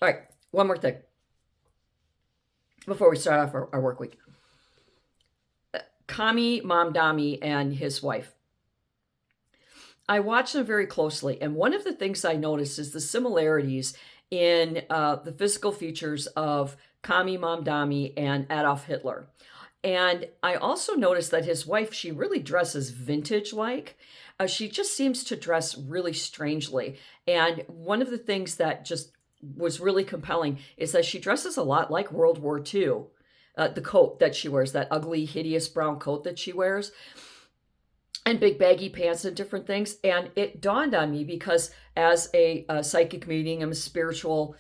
All right, one more thing before we start off our work week. Kami Mamdani and his wife. I watch them very closely, and one of the things I noticed is the similarities in the physical features of Kami Mamdani and Adolf Hitler. And I also noticed that his wife, she really dresses vintage-like. She just seems to dress really strangely. And one of the things that just was really compelling is that she dresses a lot like World War II. The coat that she wears, that ugly, hideous brown coat that she wears, and big baggy pants and different things. And it dawned on me because as a psychic medium, I'm a spiritual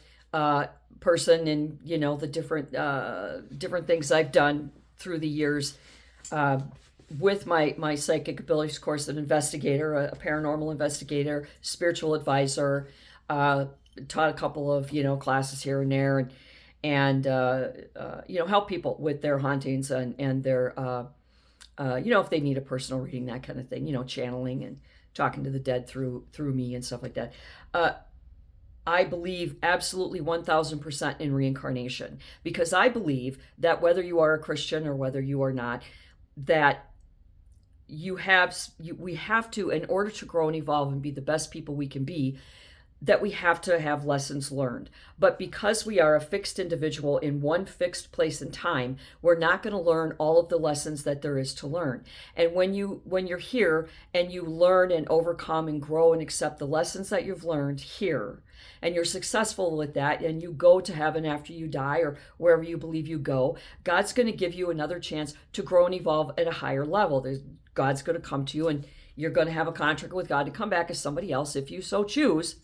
person, and the different things I've done through the years with my psychic abilities. Of course, an investigator, a paranormal investigator, spiritual advisor. Taught a couple of classes here and there, and help people with their hauntings and their if they need a personal reading, that kind of thing, channeling and talking to the dead through me and stuff like that. I believe absolutely 1000% in reincarnation, because I believe that whether you are a Christian or whether you are not, that we have to, in order to grow and evolve and be the best people we can be, that we have to have lessons learned. But because we are a fixed individual in one fixed place and time, we're not going to learn all of the lessons that there is to learn. And when you're here and you learn and overcome and grow and accept the lessons that you've learned here, and you're successful with that, and you go to heaven after you die or wherever you believe you go, God's going to give you another chance to grow and evolve at a higher level. God's going to come to you, and you're going to have a contract with God to come back as somebody else if you so choose,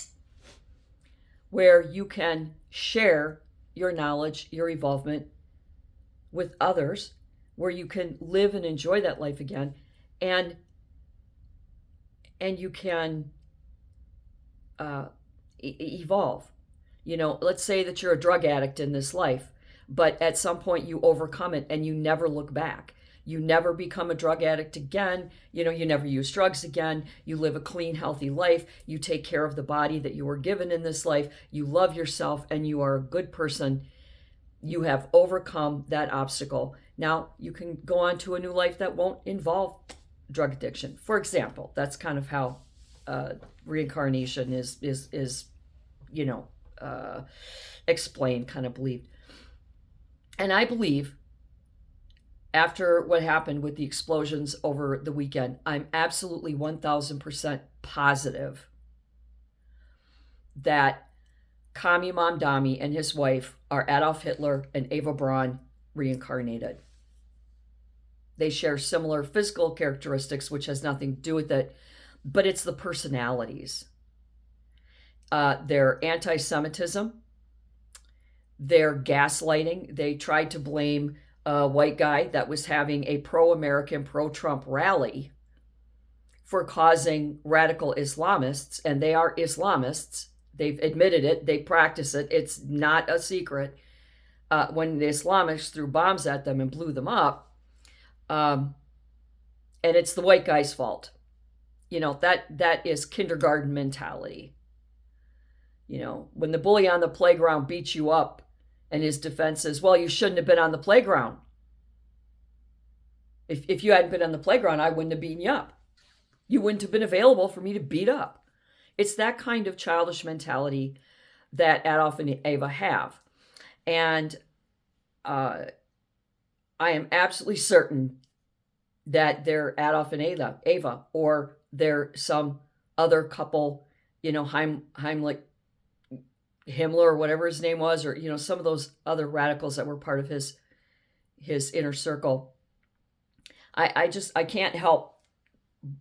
where you can share your knowledge, your evolvement with others, where you can live and enjoy that life again, and you can evolve. Let's say that you're a drug addict in this life, but at some point you overcome it and you never look back. You never become a drug addict again. You never use drugs again. You live a clean, healthy life. You take care of the body that you were given in this life. You love yourself and you are a good person. You have overcome that obstacle. Now you can go on to a new life that won't involve drug addiction. For example, that's kind of how reincarnation is explained, kind of believed. And I believe, after what happened with the explosions over the weekend, I'm absolutely 1000% positive that Kami Mamdani and his wife are Adolf Hitler and Ava Braun reincarnated. They share similar physical characteristics, which has nothing to do with it, but it's the personalities. Their anti-Semitism, their gaslighting. They tried to blame a white guy that was having a pro-American, pro-Trump rally for causing radical Islamists, and they are Islamists. They've admitted it. They practice it. It's not a secret. When the Islamists threw bombs at them and blew them up, and it's the white guy's fault. That is kindergarten mentality. When the bully on the playground beats you up, and his defense is, well, you shouldn't have been on the playground. If you hadn't been on the playground, I wouldn't have beaten you up. You wouldn't have been available for me to beat up. It's that kind of childish mentality that Adolph and Ava have. And I am absolutely certain that they're Adolph and Ava, or they're some other couple, Heimlich, Himmler, or whatever his name was, or some of those other radicals that were part of his inner circle. I can't help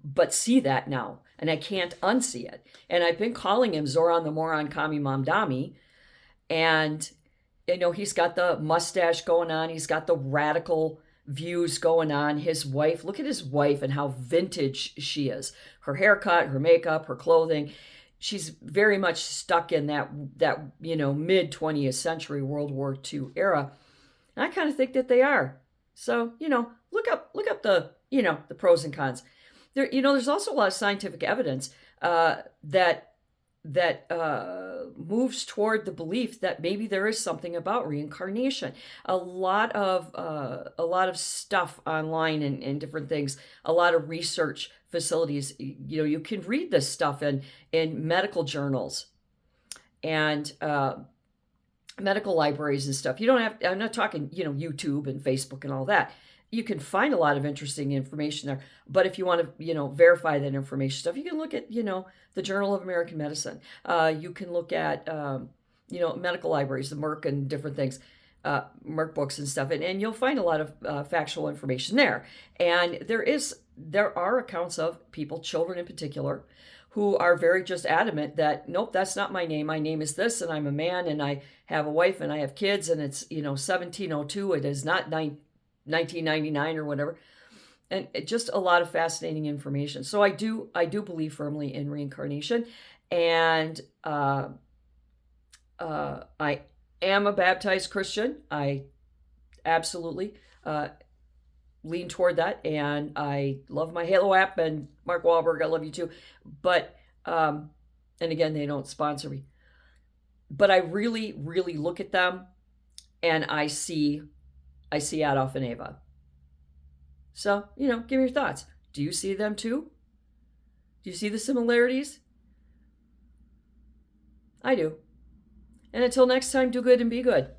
but see that now, and I can't unsee it. And I've been calling him Zoran the Moron Kami Mamdani, and he's got the mustache going on, he's got the radical views going on. His wife, look at his wife and how vintage she is. Her haircut, her makeup, her clothing. She's very much stuck in that mid 20th century World War II era. And I kind of think that they are. So, look up the pros and cons. There's also a lot of scientific evidence that that moves toward the belief that maybe there is something about reincarnation. A lot of stuff online and different things, a lot of research facilities. You can read this stuff in medical journals and medical libraries and stuff. You don't have, I'm not talking, YouTube and Facebook and all that. You can find a lot of interesting information there. But if you want to, verify that information stuff, you can look at, the Journal of American Medicine. You can look at, medical libraries, the Merck and different things, Merck books and stuff. And you'll find a lot of factual information there. And there are accounts of people, children in particular, who are very just adamant that, nope, that's not my name. My name is this, and I'm a man, and I have a wife, and I have kids, and it's, 1702. It is not 1999 or whatever. And just a lot of fascinating information. So I do believe firmly in reincarnation. And I am a baptized Christian. I absolutely lean toward that, and I love my Halo app, and Mark Wahlberg, I love you too. But and again, they don't sponsor me. But I really, really look at them, and I see Adolph and Ava. So, give me your thoughts. Do you see them too? Do you see the similarities? I do. And until next time, do good and be good.